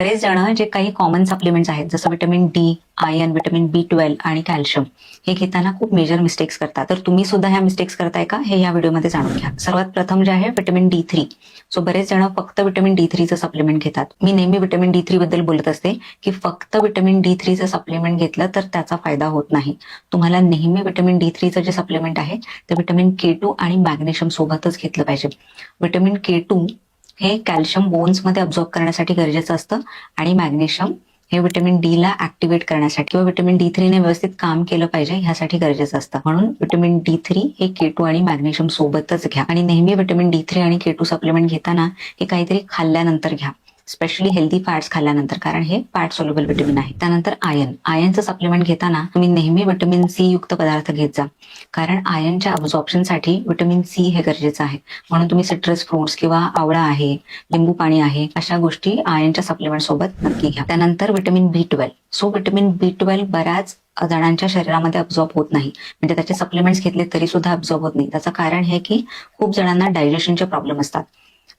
बरेच जण जे काही कॉमन सप्लिमेंट्स आहेत जसं vitamin D, iron, vitamin B12 आणि कॅल्शियम हे घेताना खूप मेजर मिस्टेक्स करतात. तर तुम्ही सुद्धा ह्या मिस्टेक्स करताय का हे या व्हिडिओमध्ये जाणून घ्या. सर्वात प्रथम जे आहे विटामिन D3. सो बरेच जण फक्त विटामिन D3चं सप्लिमेंट घेतात. मी नेहमी विटामिन D3 बद्दल बोलत असते की फक्त विटामिन D3चं सप्लिमेंट घेतलं तर त्याचा फायदा होत नाही. तुम्हाला नेहमी विटामिन D3चं जे सप्लिमेंट आहे ते विटामिन K2 आणि मॅग्नेशियम सोबतच घेतलं पाहिजे. विटामिन K2 हे कॅल्शियम बोन्समध्ये अब्झॉर्ब करण्यासाठी गरजेचं असतं आणि मॅग्नेशियम हे विटामिन डी ला ऍक्टिव्हेट करण्यासाठी किंवा विटामिन D3 ने व्यवस्थित काम केलं पाहिजे ह्यासाठी गरजेचं असतं. म्हणून विटामिन D3 हे K2 आणि मॅग्नेशियम सोबतच घ्या आणि नेहमी विटामिन D3 आणि K2 सप्लिमेंट घेताना हे काहीतरी खाल्ल्यानंतर घ्या, स्पेशली हेल्दी फॅट्स खाल्ल्यानंतर, कारण हे फॅट सोल्युबल विटामिन आहे. त्यानंतर आयर्नचं सप्लिमेंट घेताना तुम्ही नेहमी विटामिन C युक्त पदार्थ घेत जा, कारण आयर्नच्या अब्झॉर्प्शनसाठी विटामिन C हे गरजेचं आहे. म्हणून तुम्ही सिट्रस फ्रुट्स किंवा आवळा आहे, लिंबू पाणी आहे, अशा गोष्टी आयर्नच्या सप्लिमेंट सोबत नक्की घ्या. त्यानंतर vitamin B12. So vitamin B12 बऱ्याच जणांच्या शरीरामध्ये अब्झॉर्ब होत नाही, म्हणजे त्याचे सप्लिमेंट्स घेतले तरी सुद्धा अब्झॉर्ब होत नाही. त्याचं कारण हे की खूप जणांना डायजेशनचे प्रॉब्लेम असतात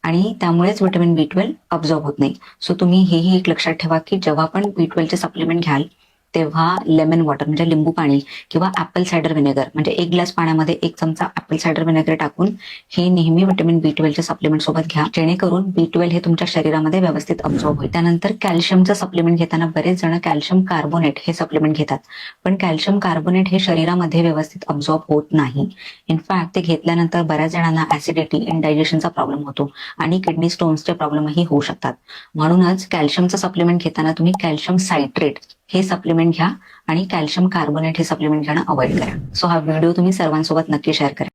आणि त्यामुळेच विटामिन B12 अब्झॉर्ब होत नाही. सो तुम्ही हेही एक लक्षात ठेवा की जेव्हा पण B12चे सप्लिमेंट घ्याल तेव्हा लेमन वॉटर म्हणजे लिंबू पाणी किंवा ऍपल सायडर व्हिनेगर म्हणजे 1 ग्लास पाण्यामध्ये 1 चमचा ऍपल सायडर व्हिनेगर टाकून हे नेहमी विटामिन B12च्या सप्लिमेंट सोबत घ्या, जेणेकरून B12 हे तुमच्या शरीरामध्ये व्यवस्थित अब्झॉर्ब होईल. त्यानंतर कॅल्शियमचं सप्लिमेंट घेताना बरेच जण कॅल्शियम कार्बोनेट हे सप्लिमेंट घेतात, पण कॅल्शियम कार्बोनेट हे शरीरामध्ये व्यवस्थित अब्झॉर्ब होत नाही. इनफॅक्ट ते घेतल्यानंतर बऱ्याच जणांना ऍसिडिटी, इंडायजेशनचा प्रॉब्लेम होतो आणि किडनी स्टोन्सचे प्रॉब्लेमही होऊ शकतात. म्हणूनच कॅल्शियमचं सप्लिमेंट घेताना तुम्ही कॅल्शियम सायट्रेट हे सप्लिमेंट घ्या आणि कॅल्शियम कार्बोनेट हे सप्लिमेंट घेणं अवॉइड करा. सो हा व्हिडिओ तुम्ही सर्वांसोबत नक्की शेअर करा.